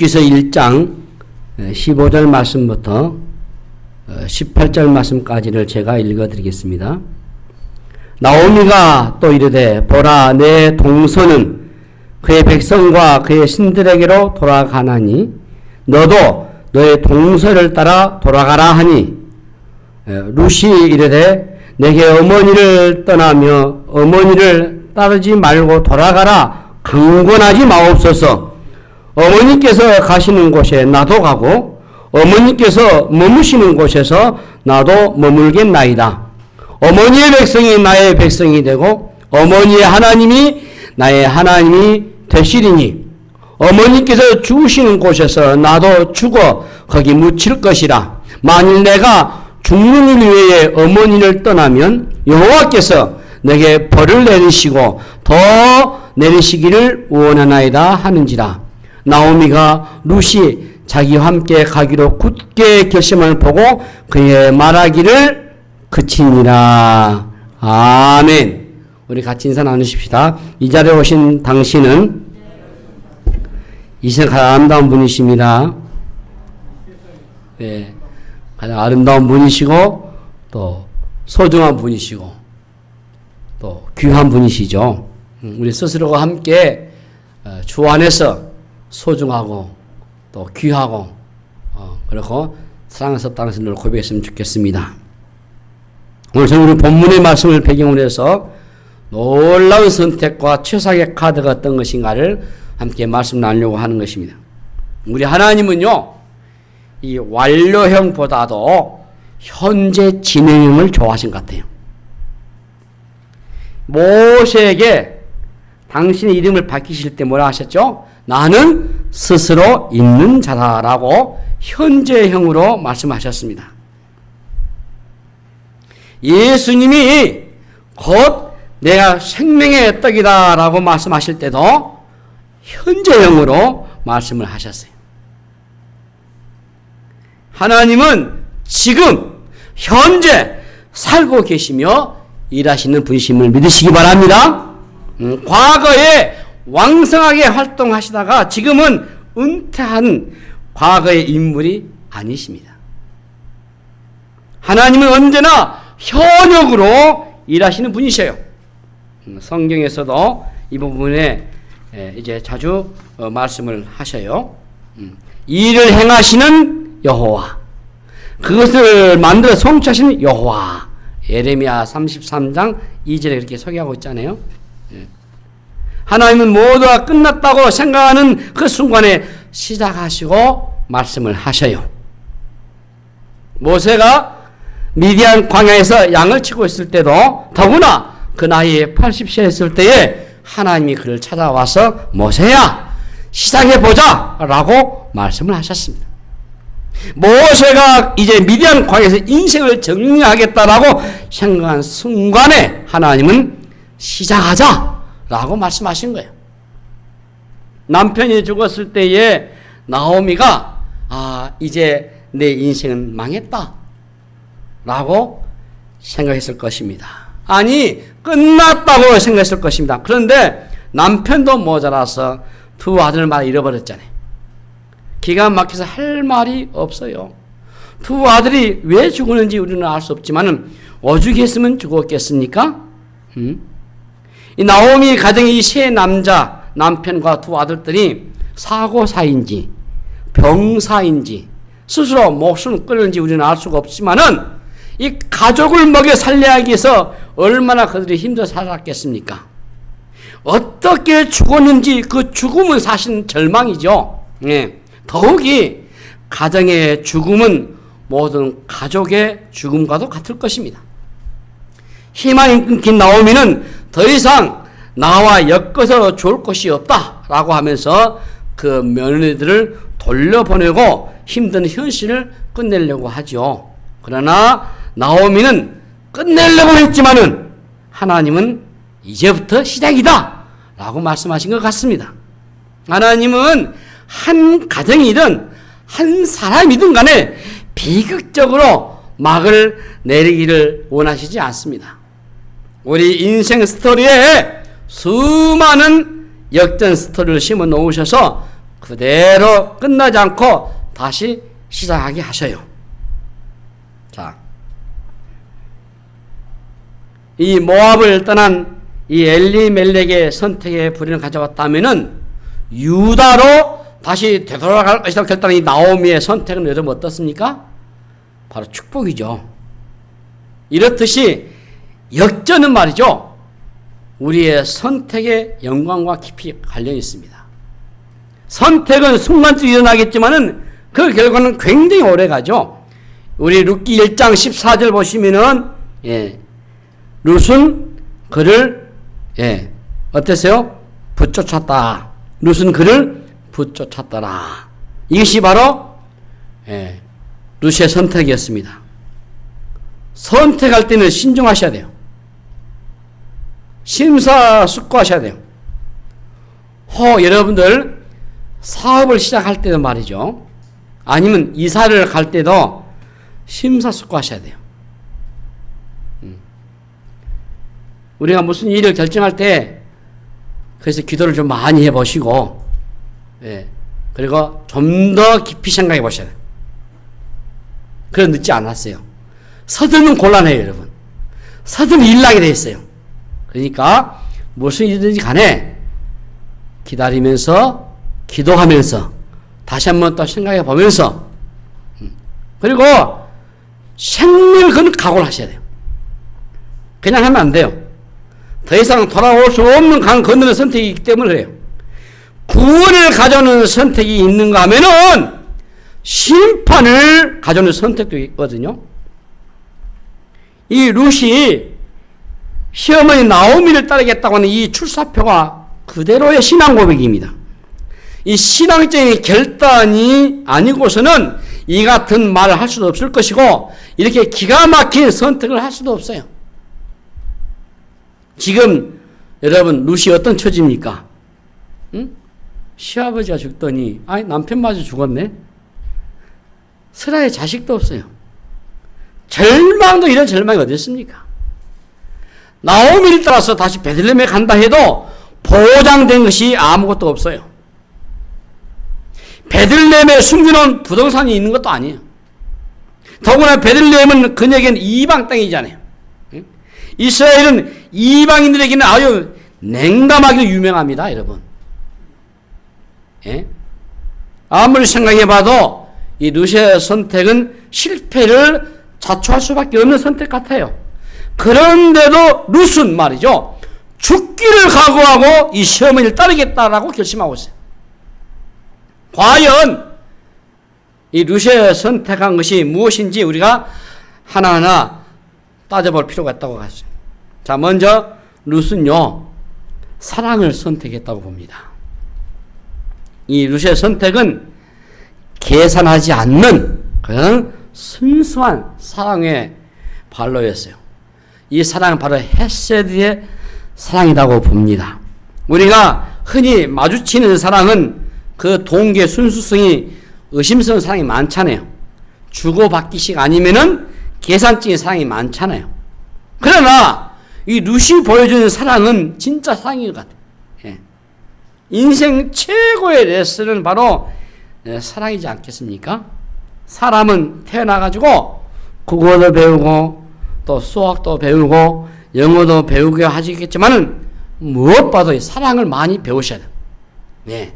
룻기서 1장 15절 말씀부터 18절 말씀까지를 제가 읽어드리겠습니다. 나오미가 또 이르되 보라 내 동서는 그의 백성과 그의 신들에게로 돌아가나니 너도 너의 동서를 따라 돌아가라 하니 룻이 이르되 내게 어머니를 떠나며 어머니를 따르지 말고 돌아가라 강권하지 마옵소서. 어머니께서 가시는 곳에 나도 가고 어머니께서 머무시는 곳에서 나도 머물겠나이다. 어머니의 백성이 나의 백성이 되고 어머니의 하나님이 나의 하나님이 되시리니 어머니께서 죽으시는 곳에서 나도 죽어 거기 묻힐 것이라. 만일 내가 죽는 일 외에 어머니를 떠나면 여호와께서 내게 벌을 내리시고 더 내리시기를 원하나이다 하는지라. 나오미가 룻이 자기와 함께 가기로 굳게 결심을 보고 그의 말하기를 그치니라. 아멘. 우리 같이 인사 나누십시다. 이 자리에 오신 당신은 이 세상 가장 아름다운 분이십니다. 네, 가장 아름다운 분이시고 또 소중한 분이시고 또 귀한 분이시죠. 우리 스스로가 함께 주 안에서 소중하고 또 귀하고 그리고 사랑스럽다는 것을 고백했으면 좋겠습니다. 오늘 저는 우리 본문의 말씀을 배경으로 해서 놀라운 선택과 최상의 카드가 어떤 것인가를 함께 말씀 나누려고 하는 것입니다. 우리 하나님은요, 이 완료형보다도 현재 진행형을 좋아하신 것 같아요. 모세에게 당신의 이름을 밝히실 때 뭐라 하셨죠? 나는 스스로 있는 자다라고 현재형으로 말씀하셨습니다. 예수님이 곧 내가 생명의 떡이다라고 말씀하실 때도 현재형으로 말씀을 하셨어요. 하나님은 지금 현재 살고 계시며 일하시는 분이심을 믿으시기 바랍니다. 과거에 왕성하게 활동하시다가 지금은 은퇴한 과거의 인물이 아니십니다. 하나님은 언제나 현역으로 일하시는 분이셔요. 성경에서도 이 부분에 이제 자주 말씀을 하셔요. 일을 행하시는 여호와, 그것을 만들어 성취하시는 여호와. 예레미야 33장 2절에 이렇게 소개하고 있잖아요. 하나님은 모두가 끝났다고 생각하는 그 순간에 시작하시고 말씀을 하셔요. 모세가 미디안 광야에서 양을 치고 있을 때도 더구나 그 나이에 80세였을 때에 하나님이 그를 찾아와서 모세야 시작해보자 라고 말씀을 하셨습니다. 모세가 이제 미디안 광야에서 인생을 정리하겠다라고 생각한 순간에 하나님은 시작하자 라고 말씀하신 거예요. 남편이 죽었을 때에 나오미가 이제 내 인생은 망했다 라고 생각했을 것입니다. 아니 끝났다고 생각했을 것입니다. 그런데 남편도 모자라서 두 아들만 잃어버렸잖아요. 기가 막혀서 할 말이 없어요. 두 아들이 왜 죽었는지 우리는 알 수 없지만 오죽했으면 죽었겠습니까? 이 나오미 가정의 이 세 남편과 두 아들들이 사고사인지 병사인지 스스로 목숨을 끊는지 우리는 알 수가 없지만은 이 가족을 먹여 살려하기 위해서 얼마나 그들이 힘들어 살았겠습니까? 어떻게 죽었는지 그 죽음은 사실 절망이죠. 예. 더욱이 가정의 죽음은 모든 가족의 죽음과도 같을 것입니다. 희망이 끊긴 나오미는 더 이상 나와 엮어서 좋을 것이 없다라고 하면서 그 며느리들을 돌려보내고 힘든 현실을 끝내려고 하죠. 그러나 나오미는 끝내려고 했지만은 하나님은 이제부터 시작이다 라고 말씀하신 것 같습니다. 하나님은 한 가정이든 한 사람이든 간에 비극적으로 막을 내리기를 원하시지 않습니다. 우리 인생 스토리에 수많은 역전 스토리를 심어 놓으셔서 그대로 끝나지 않고 다시 시작하게 하셔요. 자, 이 모압을 떠난 이 엘리멜렉의 선택의 불의를 가져왔다면은 유다로 다시 되돌아갈 것이라고 결단한 이 나오미의 선택은 여러분 어떻습니까? 바로 축복이죠. 이렇듯이 역전은 말이죠. 우리의 선택의 영광과 깊이 관련이 있습니다. 선택은 순간적으로 일어나겠지만은 그 결과는 굉장히 오래 가죠. 우리 룻기 1장 14절 보시면은 룻은 그를 어땠어요? 붙쫓았다. 룻은 그를 붙쫓았더라. 이것이 바로 룻의 선택이었습니다. 선택할 때는 신중하셔야 돼요. 심사숙고하셔야 돼요. 여러분들 사업을 시작할 때도 말이죠. 아니면 이사를 갈 때도 심사숙고하셔야 돼요. 우리가 무슨 일을 결정할 때 그래서 기도를 좀 많이 해보시고 그리고 좀 더 깊이 생각해 보셔야 돼요. 그래 늦지 않았어요. 서두르면 곤란해요, 여러분. 서두르면 일나게 돼 있어요. 그러니까 무슨 일이든지 간에 기다리면서 기도하면서 다시 한번 또 생각해 보면서 그리고 생명을 거는 각오를 하셔야 돼요. 그냥 하면 안 돼요. 더 이상 돌아올 수 없는 강 건너는 선택이 있기 때문에 그래요. 구원을 가져오는 선택이 있는가 하면은 심판을 가져오는 선택도 있거든요. 이 룻이 시어머니 나오미를 따르겠다고 하는 이 출사표가 그대로의 신앙 고백입니다. 이 신앙적인 결단이 아니고서는 이 같은 말을 할 수도 없을 것이고 이렇게 기가 막힌 선택을 할 수도 없어요. 지금 여러분 룻이 어떤 처지입니까? 시아버지가 죽더니 남편마저 죽었네. 슬아의 자식도 없어요. 절망도 이런 절망이 어디 있습니까? 나오미를 따라서 다시 베들레헴에 간다 해도 보장된 것이 아무것도 없어요. 베들레헴에 숨겨놓은 부동산이 있는 것도 아니에요. 더구나 베들레헴은 그녀에게는 이방 땅이잖아요. 이스라엘은 이방인들에게는 아주 냉담하기로 유명합니다, 여러분. 아무리 생각해봐도 이 룻의 선택은 실패를 자초할 수밖에 없는 선택 같아요. 그런데도 룻은 말이죠, 죽기를 각오하고 이 시어머니를 따르겠다라고 결심하고 있어요. 과연 이 룻의 선택한 것이 무엇인지 우리가 하나하나 따져볼 필요가 있다고 하죠. 자, 먼저 룻은요, 사랑을 선택했다고 봅니다. 이 룻의 선택은 계산하지 않는 그런 순수한 사랑의 발로였어요. 이 사랑은 바로 헤세드의 사랑이라고 봅니다. 우리가 흔히 마주치는 사랑은 그 동기의 순수성이 의심스러운 사랑이 많잖아요. 주고받기식 아니면은 계산적인 사랑이 많잖아요. 그러나 이 룻이 보여주는 사랑은 진짜 사랑인 것 같아요. 인생 최고의 레슨은 바로 사랑이지 않겠습니까? 사람은 태어나가지고 국어도 배우고 또 수학도 배우고 영어도 배우게 하시겠지만은 무엇보다도 사랑을 많이 배우셔야 돼요.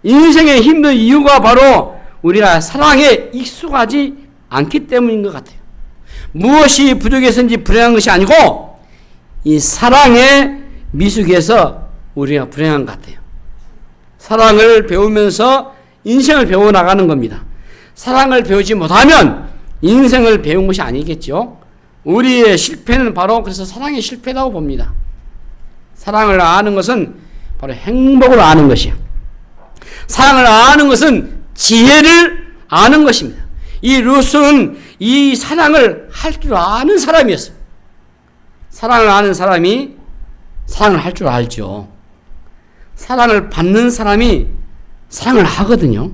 인생의 힘든 이유가 바로 우리가 사랑에 익숙하지 않기 때문인 것 같아요. 무엇이 부족해서인지 불행한 것이 아니고 이 사랑의 미숙에서 우리가 불행한 것 같아요. 사랑을 배우면서 인생을 배워나가는 겁니다. 사랑을 배우지 못하면 인생을 배운 것이 아니겠죠. 우리의 실패는 바로 그래서 사랑의 실패라고 봅니다. 사랑을 아는 것은 바로 행복을 아는 것이에요. 사랑을 아는 것은 지혜를 아는 것입니다. 이 룻은 이 사랑을 할 줄 아는 사람이었어요. 사랑을 아는 사람이 사랑을 할 줄 알죠. 사랑을 받는 사람이 사랑을 하거든요.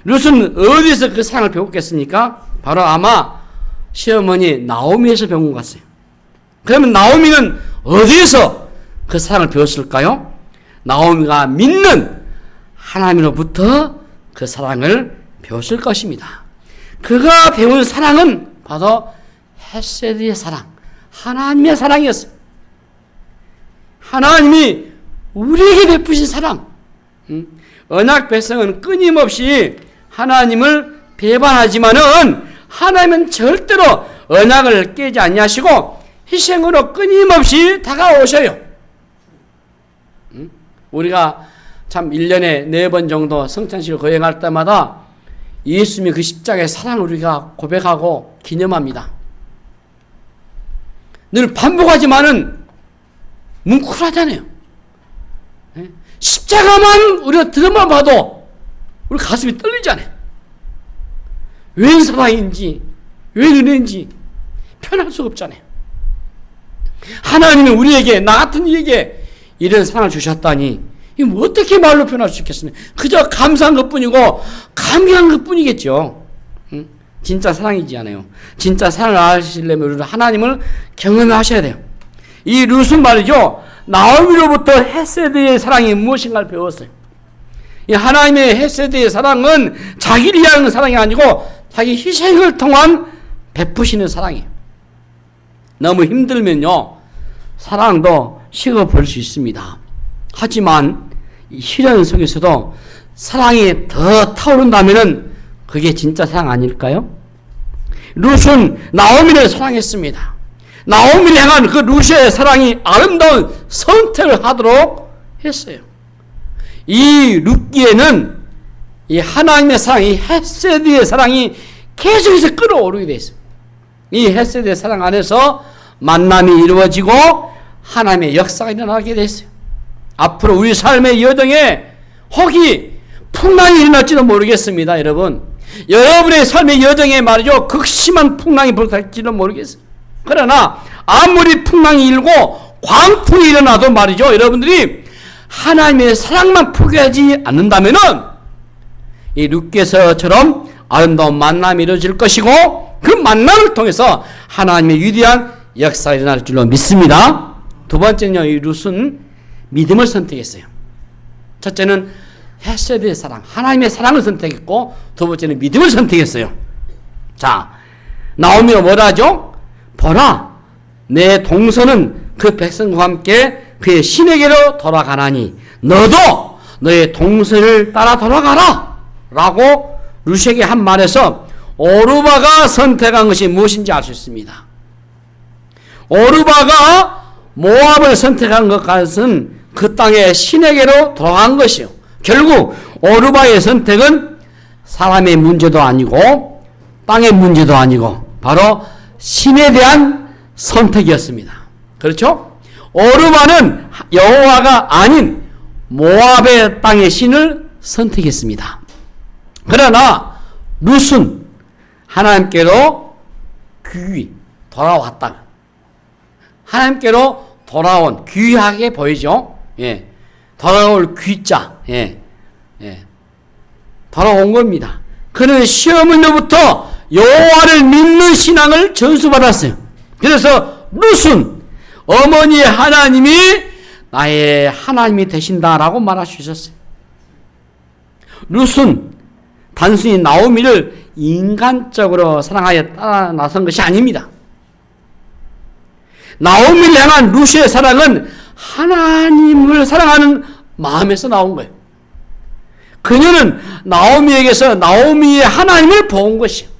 룻은 어디서 그 사랑을 배웠겠습니까? 바로 아마 시어머니 나오미에서 배운 것 같아요. 그러면 나오미는 어디에서 그 사랑을 배웠을까요? 나오미가 믿는 하나님으로부터 그 사랑을 배웠을 것입니다. 그가 배운 사랑은 바로 헤세드의 사랑, 하나님의 사랑이었어요. 하나님이 우리에게 베푸신 사랑. 언약 백성은 끊임없이 하나님을 배반하지만은 하나님은 절대로 언약을 깨지 아니하시고 희생으로 끊임없이 다가오셔요. 우리가 참 1년에 4번 정도 성찬식을 거행할 때마다 예수님의 그 십자가의 사랑을 우리가 고백하고 기념합니다. 늘 반복하지만은 뭉클하잖아요. 십자가만 우리가 들어만 봐도 우리 가슴이 떨리잖아요. 왜 사랑인지, 왜 은혜인지 표현할 수가 없잖아요. 하나님은 우리에게, 나 같은 이에게 이런 사랑을 주셨다니 이거 뭐 어떻게 말로 표현할 수 있겠습니까? 그저 감사한 것뿐이고 감사한 것뿐이겠죠. 진짜 사랑이지 않아요. 진짜 사랑을 아시려면 우리는 하나님을 경험하셔야 돼요. 이 룻은 말이죠, 나오미로부터 헤세드의 사랑이 무엇인가를 배웠어요. 이 하나님의 헤세드의 사랑은 자기를 위한 사랑이 아니고 자기 희생을 통한 베푸시는 사랑이에요. 너무 힘들면요 사랑도 식어버릴 수 있습니다. 하지만 이 시련 속에서도 사랑이 더 타오른다면 그게 진짜 사랑 아닐까요? 룻은 나오미를 사랑했습니다. 나오미를 향한 그 룻의 사랑이 아름다운 선택을 하도록 했어요. 이 룻기에는 이 하나님의 사랑, 이 헤세드의 사랑이 계속해서 끌어오르게 돼 있어요. 이 헤세드의 사랑 안에서 만남이 이루어지고 하나님의 역사가 일어나게 됐어요. 앞으로 우리 삶의 여정에 혹이 풍랑이 일어날지도 모르겠습니다. 여러분의 삶의 여정에 말이죠 극심한 풍랑이 불탈지도 모르겠어요. 그러나 아무리 풍랑이 일고 광풍이 일어나도 말이죠 여러분들이 하나님의 사랑만 포기하지 않는다면은 이 룻께서처럼 아름다운 만남이 이루어질 것이고 그 만남을 통해서 하나님의 위대한 역사가 일어날 줄로 믿습니다. 두 번째는요, 이 룻은 믿음을 선택했어요. 첫째는 헤세드의 사랑, 하나님의 사랑을 선택했고 두 번째는 믿음을 선택했어요. 자, 나오미가 뭐라 하죠? 보라, 내 동서는 그 백성과 함께 그의 신에게로 돌아가나니 너도 너의 동서를 따라 돌아가라 라고 룻에게 한 말에서 오르바가 선택한 것이 무엇인지 알 수 있습니다. 오르바가 모압을 선택한 것은 그 땅의 신에게로 돌아간 것이요. 결국 오르바의 선택은 사람의 문제도 아니고 땅의 문제도 아니고 바로 신에 대한 선택이었습니다. 그렇죠? 오르바는 여호와가 아닌 모압의 땅의 신을 선택했습니다. 그러나 룻은 하나님께로 귀히 돌아왔다. 하나님께로 돌아온, 귀하게 보이죠? 예. 돌아올 귀자. 예. 예. 돌아온 겁니다. 그는 시어머니로부터 여호와를 믿는 신앙을 전수받았어요. 그래서 룻은 어머니의 하나님이 나의 하나님이 되신다라고 말할 수 있었어요. 룻은 단순히 나오미를 인간적으로 사랑하여 따라 나선 것이 아닙니다. 나오미를 향한 룻의 사랑은 하나님을 사랑하는 마음에서 나온 거예요. 그녀는 나오미에게서 나오미의 하나님을 본 것이에요.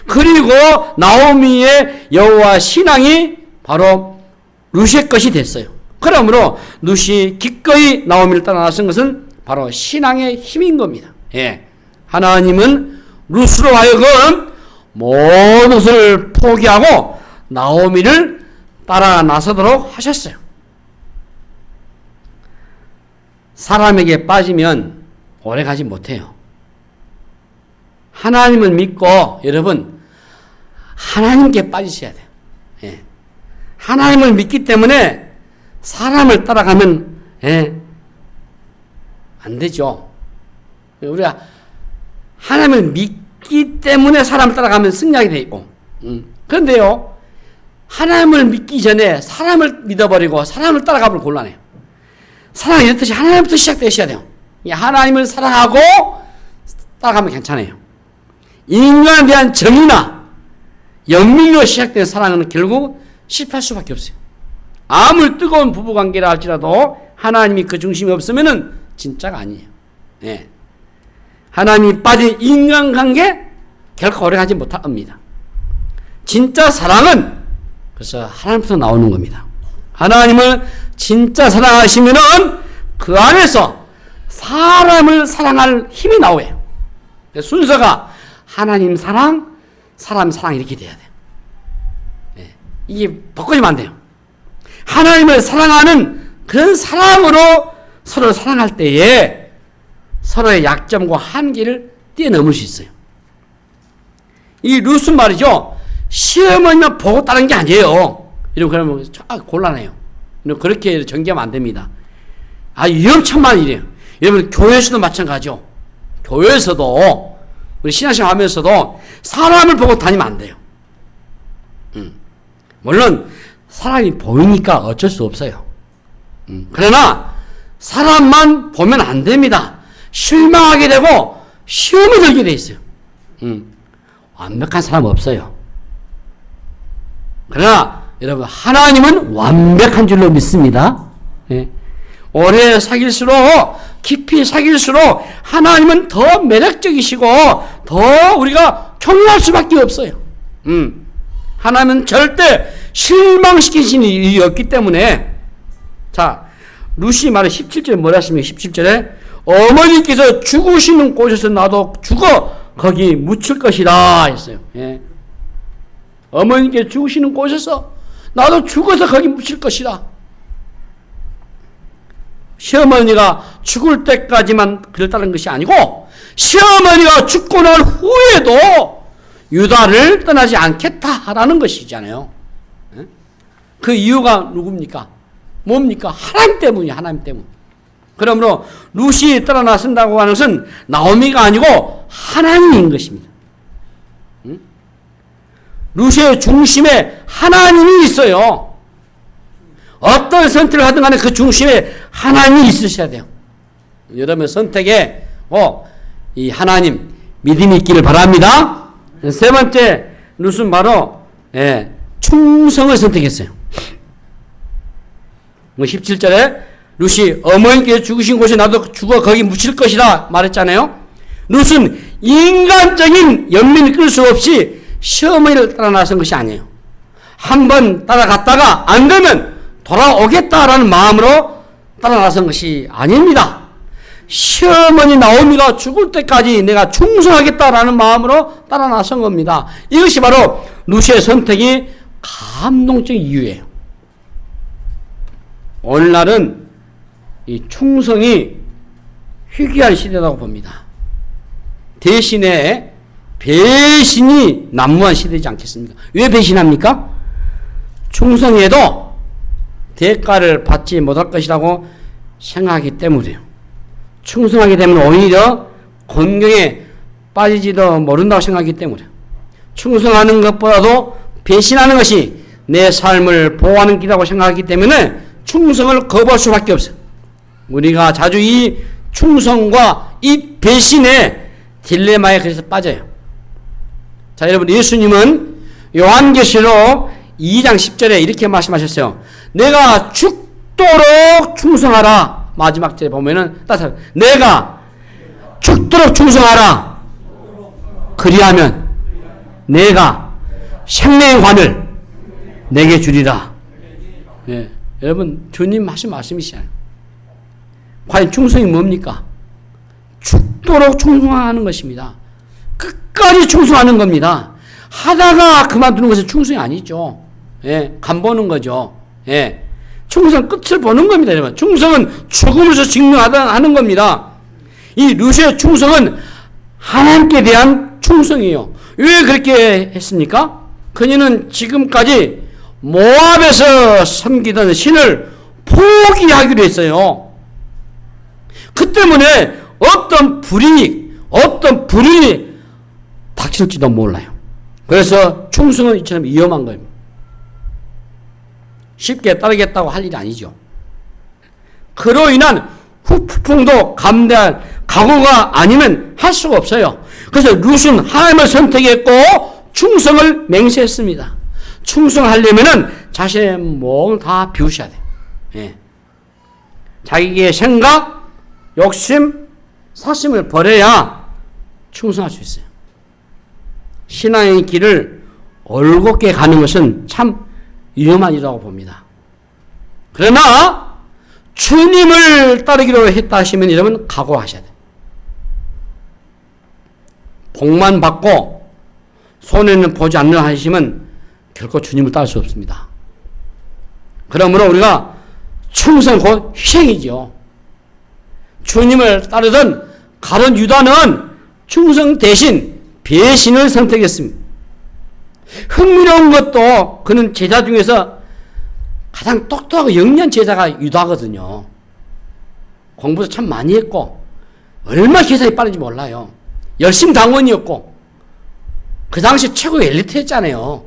그리고 나오미의 여호와 신앙이 바로 룻의 것이 됐어요. 그러므로 룻이 기꺼이 나오미를 따라 나선 것은 바로 신앙의 힘인 겁니다. 예. 하나님은 룻으로 하여금 모든 것을 포기하고 나오미를 따라 나서도록 하셨어요. 사람에게 빠지면 오래 가지 못해요. 하나님을 믿고 여러분 하나님께 빠지셔야 돼요. 예. 하나님을 믿기 때문에 사람을 따라가면 안 되죠. 우리가 하나님을 믿기 때문에 사람을 따라가면 승리하게 돼 있고 그런데요 하나님을 믿기 전에 사람을 믿어버리고 사람을 따라가면 곤란해요. 사랑이 이렇듯이 하나님부터 시작되셔야 돼요. 하나님을 사랑하고 따라가면 괜찮아요. 인간에 대한 정의나 연민으로 시작된 사랑은 결국 실패할 수밖에 없어요. 아무리 뜨거운 부부관계라 할지라도 하나님이 그 중심이 없으면 진짜가 아니에요. 예. 하나님이 빠진 인간관계 결코 오래가지 못합니다. 진짜 사랑은 그래서 하나님부터 나오는 겁니다. 하나님을 진짜 사랑하시면은 그 안에서 사람을 사랑할 힘이 나와요. 순서가 하나님 사랑, 사람 사랑 이렇게 돼야 돼요. 네. 이게 바꿔지면 안 돼요. 하나님을 사랑하는 그런 사랑으로 서로 사랑할 때에 서로의 약점과 한계를 뛰어넘을 수 있어요. 이 룻은 말이죠. 시어머니만 보고 따른 게 아니에요. 이러면 그러면 곤란해요. 그렇게 전개하면 안 됩니다. 위험천만 일이에요. 여러분 교회에서도 마찬가지죠. 교회에서도 우리 신앙생활 하면서도 사람을 보고 다니면 안 돼요. 물론 사람이 보이니까 어쩔 수 없어요. 그러나 사람만 보면 안 됩니다. 실망하게 되고 시험이 들게 돼 있어요. 완벽한 사람 없어요. 그러나 여러분 하나님은 완벽한 줄로 믿습니다. 예. 오래 사귈수록 깊이 사귈수록 하나님은 더 매력적이시고 더 우리가 경외할 수밖에 없어요. 하나님은 절대 실망시키시는 일이 없기 때문에 자 루시 말에 17절에 뭐라 하십니까? 17절에 어머니께서 죽으시는 곳에서 나도 죽어 거기 묻힐 것이다 했어요. 예. 어머니께서 죽으시는 곳에서 나도 죽어서 거기 묻힐 것이다. 시어머니가 죽을 때까지만 그랬다는 것이 아니고 시어머니가 죽고 난 후에도 유다를 떠나지 않겠다라는 것이잖아요. 그 이유가 누굽니까? 뭡니까? 하나님 때문이에요. 하나님 때문. 그러므로 룻이 떠나 나선다고 하는 것은 나오미가 아니고 하나님인 것입니다. 룻의 중심에 하나님이 있어요. 어떤 선택을 하든 간에 그 중심에 하나님이 있으셔야 돼요. 여러분 선택에 이 하나님 믿음이 있기를 바랍니다. 세 번째 룻은 바로 충성을 선택했어요. 17절에 룻이 어머니께서 죽으신 곳에 나도 죽어 거기 묻힐 것이다 말했잖아요. 룻은 인간적인 연민을 끌 수 없이 시어머니를 따라 나선 것이 아니에요. 한번 따라갔다가 안 되면 돌아오겠다라는 마음으로 따라 나선 것이 아닙니다. 시어머니 나오미가 죽을 때까지 내가 충성하겠다라는 마음으로 따라 나선 겁니다. 이것이 바로 룻의 선택이 감동적인 이유예요. 오늘날은 이 충성이 희귀한 시대라고 봅니다. 대신에 배신이 난무한 시대이지 않겠습니까? 왜 배신합니까? 충성해도 대가를 받지 못할 것이라고 생각하기 때문이에요. 충성하게 되면 오히려 곤경에 빠지지도 모른다고 생각하기 때문이에요. 충성하는 것보다도 배신하는 것이 내 삶을 보호하는 길이라고 생각하기 때문에 충성을 거부할 수밖에 없어요. 우리가 자주 이 충성과 이 배신의 딜레마에 그래서 빠져요. 자, 여러분, 예수님은 요한계시록 2장 10절에 이렇게 말씀하셨어요. 내가 죽도록 충성하라. 마지막 절에 보면은 따뜻하게 내가 죽도록 충성하라. 그리하면 내가 생명의 관을 내게 주리라. 예. 여러분, 주님 하신 말씀이시잖아요. 과연 충성이 뭡니까? 죽도록 충성하는 것입니다. 끝까지 충성하는 겁니다. 하다가 그만두는 것은 충성이 아니죠. 예, 간 보는 거죠. 예, 충성 끝을 보는 겁니다, 여러분. 충성은 죽음에서 증명하는 겁니다. 이 룻의 충성은 하나님께 대한 충성이에요. 왜 그렇게 했습니까? 그녀는 지금까지 모압에서 섬기던 신을 포기하기로 했어요. 그 때문에 어떤 불이 닥칠지도 몰라요. 그래서 충성은 이처럼 위험한 거예요. 쉽게 따르겠다고 할 일이 아니죠. 그로 인한 후폭풍도 감대할 각오가 아니면 할 수가 없어요. 그래서 룻은 하나님을 선택했고 충성을 맹세했습니다. 충성하려면은 자신의 몸을 다 비우셔야 돼요. 예. 자기의 생각, 욕심, 사심을 버려야 충성할 수 있어요. 신앙의 길을 올곧게 가는 것은 참 위험한 일이라고 봅니다. 그러나 주님을 따르기로 했다 하시면 여러분 각오하셔야 돼요. 복만 받고 손해는 보지 않는 하시면 결코 주님을 따를 수 없습니다. 그러므로 우리가 충성 곧 희생이죠. 주님을 따르던 가룟 유다는 충성 대신 배신을 선택했습니다. 흥미로운 것도 그는 제자 중에서 가장 똑똑하고 영리한 제자가 유다거든요. 공부도 참 많이 했고 얼마나 계산이 빠른지 몰라요. 열심 당원이었고 그 당시 최고의 엘리트였잖아요.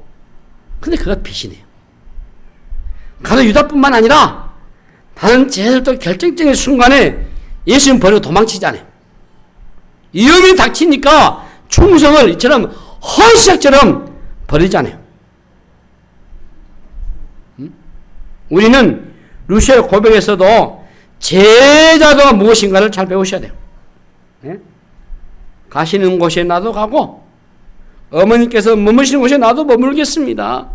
근데 그가 배신해요. 가룟 유다뿐만 아니라 다른 제자들도 결정적인 순간에 예수님 버리고 도망치잖아요. 위험이 닥치니까 충성을 이처럼 헌시작처럼 버리잖아요. 우리는 룻의 고백에서도 제자도가 무엇인가를 잘 배우셔야 돼요. 네? 가시는 곳에 나도 가고 어머니께서 머무시는 곳에 나도 머물겠습니다.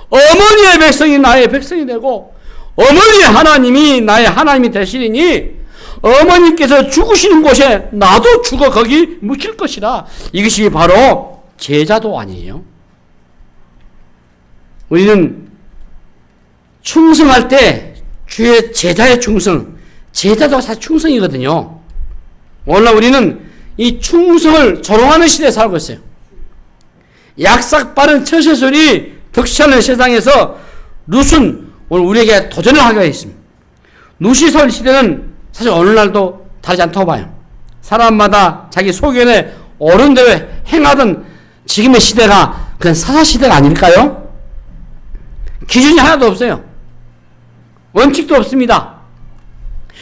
어머니의 백성이 나의 백성이 되고 어머니의 하나님이 나의 하나님이 되시리니 어머니께서 죽으시는 곳에 나도 죽어 거기 묻힐 것이라. 이것이 바로 제자도 아니에요. 우리는 충성할 때 주의 제자의 충성, 제자도 사실 충성이거든요. 오늘날 우리는 이 충성을 조롱하는 시대에 살고 있어요. 약삭 빠른 처세술이 득시하는 세상에서 룻은 오늘 우리에게 도전을 하게 있습니다. 룻이 설 시대는 사실 오늘날도 다르지 않다고 봐요. 사람마다 자기 소견에 옳은 대로 행하던 지금의 시대가 그냥 사사시대가 아닐까요? 기준이 하나도 없어요. 원칙도 없습니다.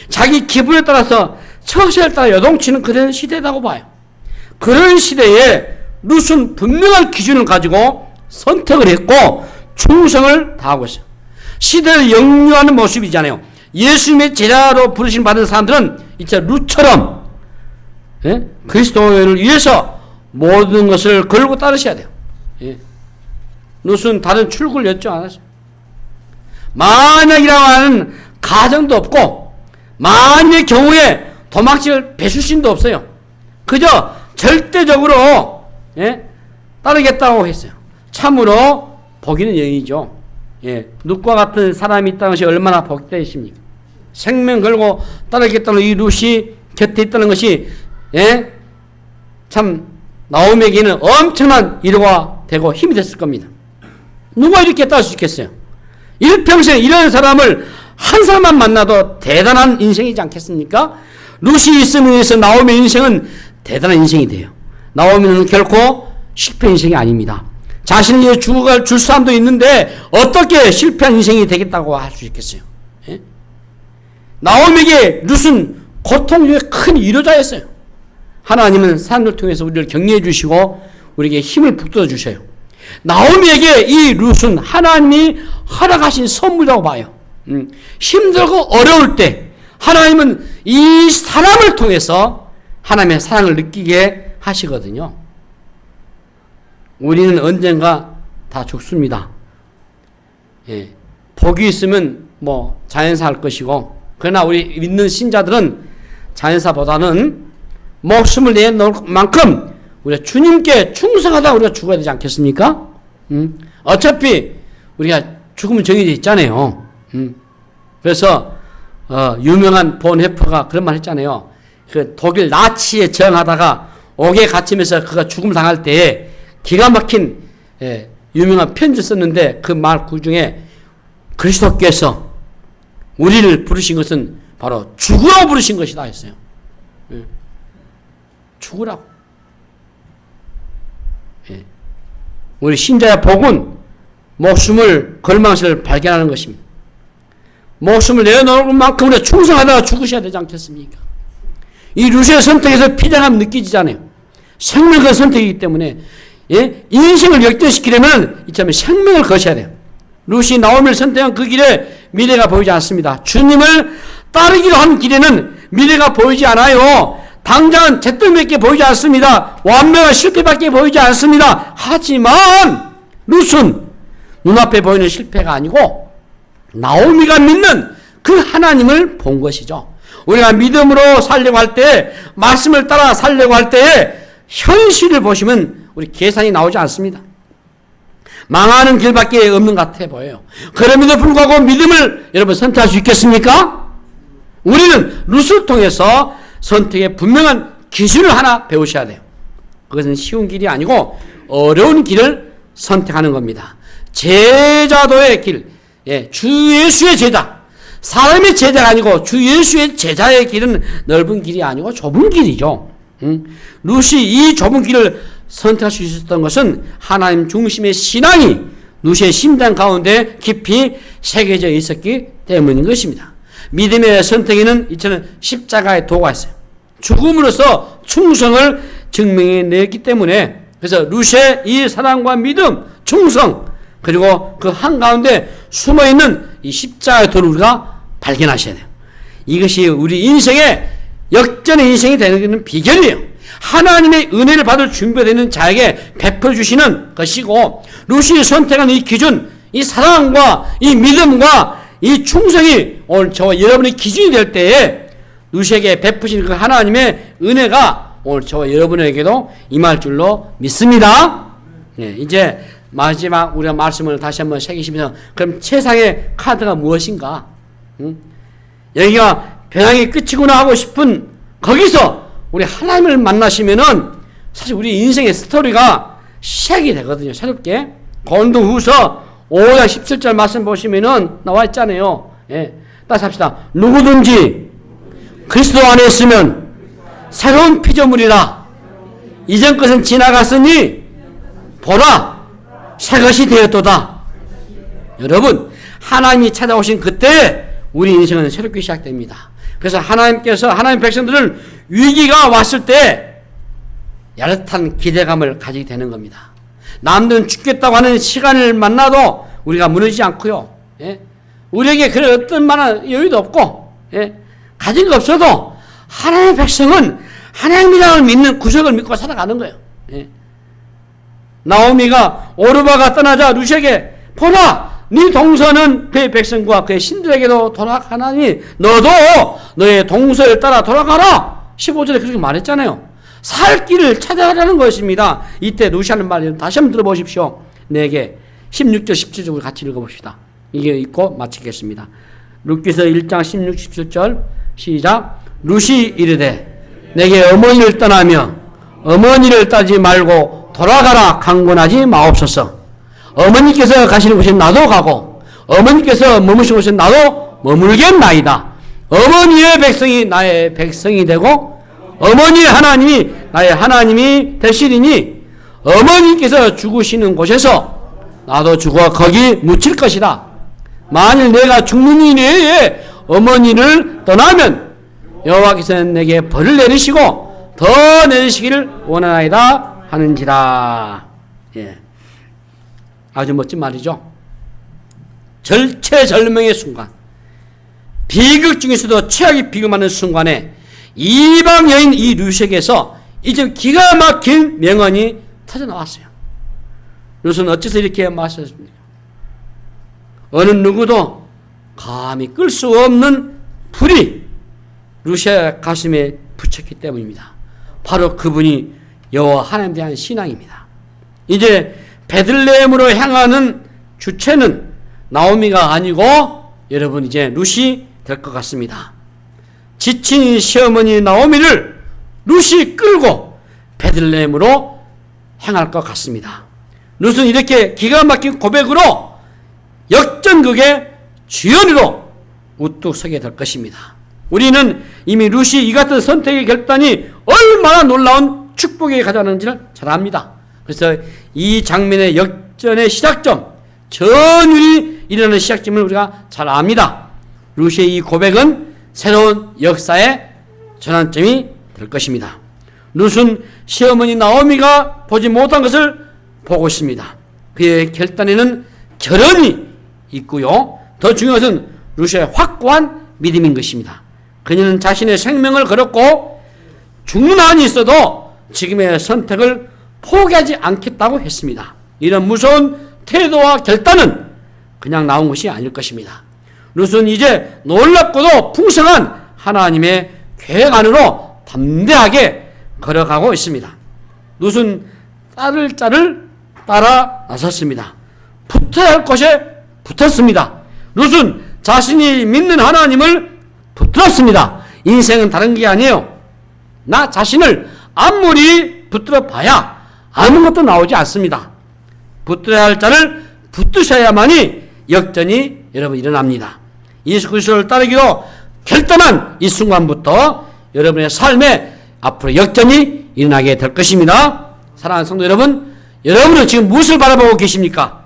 자기 기분에 따라서 처세에 따라 여동치는 그런 시대라고 봐요. 그런 시대에 룻은 분명한 기준을 가지고 선택을 했고 충성을 다하고 있어요. 시대를 역류하는 모습이잖아요. 예수님의 제자로 부르심 받은 사람들은 이제 룻처럼 그리스도를 위해서 모든 것을 걸고 따르셔야 돼요. 룻은 다른 출구를 엿지 않았어요. 만약이라고 하는 가정도 없고 만일의 경우에 도망칠 배수신도 없어요. 그저 절대적으로 따르겠다고 했어요. 참으로 복이는 영이죠. 룻과 같은 사람이 있다는 것이 얼마나 복되십니까? 생명 걸고 따르겠다는 이 룻이 곁에 있다는 것이 참 나오미에게는 엄청난 위로가 되고 힘이 됐을 겁니다. 누가 이렇게 따를 수 있겠어요? 일평생 이런 사람을 한 사람만 만나도 대단한 인생이지 않겠습니까? 룻이 있음에 의해서 나오미의 인생은 대단한 인생이 돼요. 나오미는 결코 실패 인생이 아닙니다. 자신을 위해 죽어갈 줄 사람도 있는데 어떻게 실패한 인생이 되겠다고 할 수 있겠어요? 나오미에게 룻은 고통 중에 큰 위로자였어요. 하나님은 사람들 통해서 우리를 격려해 주시고 우리에게 힘을 북돋아 주셔요. 나오미에게 이 룻은 하나님이 허락하신 선물이라고 봐요. 힘들고 어려울 때 하나님은 이 사람을 통해서 하나님의 사랑을 느끼게 하시거든요. 우리는 언젠가 다 죽습니다. 복이 있으면 자연사 할 것이고, 그러나 우리 믿는 신자들은 자연사보다는 목숨을 내놓을 만큼 우리가 주님께 충성하다 우리가 죽어야 되지 않겠습니까? 어차피 우리가 죽으면 정해져 있잖아요. 그래서 유명한 본헤퍼가 그런 말 했잖아요. 그 독일 나치에 저항하다가 옥에 갇히면서 그가 죽음 당할 때에 기가 막힌 유명한 편지 썼는데 그 말 그 중에 그리스도께서 우리를 부르신 것은 바로 죽으라고 부르신 것이다 했어요. 죽으라고. 우리 신자의 복은 목숨을 걸망을 발견하는 것입니다. 목숨을 내어놓을 만큼 우리가 충성하다가 죽으셔야 되지 않겠습니까? 이 루시의 선택에서 피장함 느끼지잖아요. 생명을 건 선택이기 때문에, 예? 인생을 역전시키려면 이참에 생명을 거셔야 돼요. 루시 나오미를 선택한 그 길에 미래가 보이지 않습니다. 주님을 따르기로 한 길에는 미래가 보이지 않아요. 당장은 잿더미밖에 보이지 않습니다. 완벽한 실패밖에 보이지 않습니다. 하지만 룻은 눈앞에 보이는 실패가 아니고 나오미가 믿는 그 하나님을 본 것이죠. 우리가 믿음으로 살려고 할 때, 말씀을 따라 살려고 할 때 현실을 보시면 우리 계산이 나오지 않습니다. 망하는 길밖에 없는 것 같아 보여요. 그럼에도 불구하고 믿음을 여러분 선택할 수 있겠습니까? 우리는 룻을 통해서 선택의 분명한 기준을 하나 배우셔야 돼요. 그것은 쉬운 길이 아니고 어려운 길을 선택하는 겁니다. 제자도의 길, 예, 주 예수의 제자, 사람의 제자가 아니고 주 예수의 제자의 길은 넓은 길이 아니고 좁은 길이죠. 룻이 이 좁은 길을 선택할 수 있었던 것은 하나님 중심의 신앙이 룻의 심장 가운데 깊이 새겨져 있었기 때문인 것입니다. 믿음의 선택에는 이처럼 십자가의 도가 있어요. 죽음으로써 충성을 증명해냈기 때문에, 그래서 룻의 이 사랑과 믿음, 충성, 그리고 그 한가운데 숨어있는 이 십자가의 도를 우리가 발견하셔야 돼요. 이것이 우리 인생의 역전의 인생이 되는 비결이에요. 하나님의 은혜를 받을 준비가 되는 자에게 베풀어 주시는 것이고, 룻이 선택한 이 기준, 이 사랑과 이 믿음과 이 충성이 오늘 저와 여러분의 기준이 될 때에 룻에게 베푸신 그 하나님의 은혜가 오늘 저와 여러분에게도 임할 줄로 믿습니다. 네, 이제 마지막 우리가 말씀을 다시 한번 새기시면서, 그럼 최상의 카드가 무엇인가? 여기가 배낭이 끝이구나 하고 싶은 거기서 우리 하나님을 만나시면은 사실 우리 인생의 스토리가 시작이 되거든요. 새롭게. 고린도후서 5장 17절 말씀 보시면은 나와 있잖아요. 예. 다시 합시다. 누구든지 그리스도 안에 있으면 새로운 피조물이라. 이전 것은 지나갔으니 보라 새 것이 되었도다. 여러분, 하나님이 찾아오신 그때 우리 인생은 새롭게 시작됩니다. 그래서 하나님께서 하나님 백성들은 위기가 왔을 때 야릇한 기대감을 가지게 되는 겁니다. 남들은 죽겠다고 하는 시간을 만나도 우리가 무너지지 않고요. 예? 우리에게 그런 어떤 만한 여유도 없고, 예? 가진 거 없어도 하나님의 백성은 하나님이라는 믿는 구석을 믿고 살아가는 거예요. 예? 나오미가 오르바가 떠나자 룻에게 보라 네 동서는 그의 백성과 그의 신들에게도 돌아가나니 너도 너의 동서를 따라 돌아가라. 15절에 그렇게 말했잖아요. 살 길을 찾아가라는 것입니다. 이때 룻이 하는 말을 다시 한번 들어보십시오. 내게 16절 17절 같이 읽어봅시다. 이게 읽고 마치겠습니다. 룻기서 1장 16, 17절 시작. 룻이 이르되 내게 어머니를 떠나며 어머니를 따지 말고 돌아가라 강권하지 마옵소서. 어머니께서 가시는 곳에 나도 가고 어머니께서 머무시는 곳에 나도 머물겠나이다. 어머니의 백성이 나의 백성이 되고 어머니의 하나님이 나의 하나님이 되시리니 어머니께서 죽으시는 곳에서 나도 죽어 거기 묻힐 것이다. 만일 내가 죽는 이내에 어머니를 떠나면 여호와께서는 내게 벌을 내리시고 더 내리시기를 원하나이다 하는지라. 예. 아주 멋진 말이죠. 절체절명의 순간, 비극 중에서도 최악의 비극하는 순간에 이방 여인 이 룻에게서 이제 기가 막힌 명언이 터져 나왔어요. 룻은 어째서 이렇게 말씀하셨습니까? 어느 누구도 감히 끌 수 없는 불이 룻의 가슴에 붙였기 때문입니다. 바로 그분이 여호와 하나님에 대한 신앙입니다. 이제 베들레헴으로 향하는 주체는 나오미가 아니고 여러분 이제 룻이 될 것 같습니다. 지친 시어머니 나오미를 룻이 끌고 베들레헴으로 향할 것 같습니다. 룻은 이렇게 기가 막힌 고백으로 역전극의 주연으로 우뚝 서게 될 것입니다. 우리는 이미 룻이 이 같은 선택의 결단이 얼마나 놀라운 축복에 가져가는지를 잘 압니다. 그래서 이 장면의 역전의 시작점, 전율이 일어나는 시작점을 우리가 잘 압니다. 루시의 이 고백은 새로운 역사의 전환점이 될 것입니다. 룻은 시어머니 나오미가 보지 못한 것을 보고 있습니다. 그의 결단에는 결연이 있고요. 더 중요한 것은 룻의 확고한 믿음인 것입니다. 그녀는 자신의 생명을 걸었고 죽는 한이 있어도 지금의 선택을 포기하지 않겠다고 했습니다. 이런 무서운 태도와 결단은 그냥 나온 것이 아닐 것입니다. 룻은 이제 놀랍고도 풍성한 하나님의 계획 안으로 담대하게 걸어가고 있습니다. 룻은 따를 자를 따라 나섰습니다. 붙어야 할 것에 붙었습니다. 룻은 자신이 믿는 하나님을 붙들었습니다. 인생은 다른 게 아니에요. 나 자신을 아무리 붙들어 봐야 아무것도 나오지 않습니다. 붙들어야 할 자를 붙드셔야만이 역전이 여러분 일어납니다. 예수 그리스도를 따르기로 결단한 이 순간부터 여러분의 삶에 앞으로 역전이 일어나게 될 것입니다. 사랑하는 성도 여러분, 여러분은 지금 무엇을 바라보고 계십니까?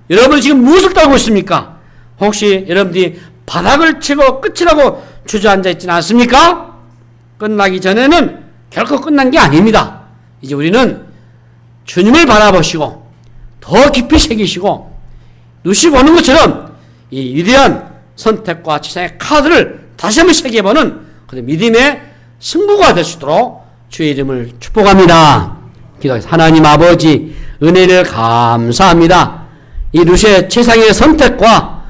여러분은 지금 무엇을 따르고 있습니까? 혹시 여러분들이 바닥을 치고 끝이라고 주저앉아 있지는 않습니까? 끝나기 전에는 결코 끝난 게 아닙니다. 이제 우리는 주님을 바라보시고 더 깊이 새기시고 룻이 보는 것처럼 이 위대한 선택과 지상의 카드를 다시 한번 새겨보는 그런 믿음의 승부가 될 수 있도록 주의 이름을 축복합니다. 기도하겠습니다. 하나님 아버지 은혜를 감사합니다. 이 룻의 최상의 선택과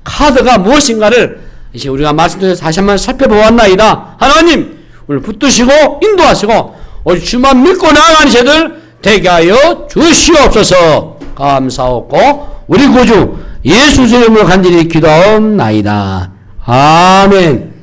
카드가 무엇인가를 이제 우리가 말씀드려서 다시 한번 살펴보았나이다. 하나님 오늘 붙드시고 인도하시고 오직 주만 믿고 나아가는 저들 되게 하여 주시옵소서. 감사하고 우리 구주 예수 이름으로 간절히 기도하옵나이다. 아멘.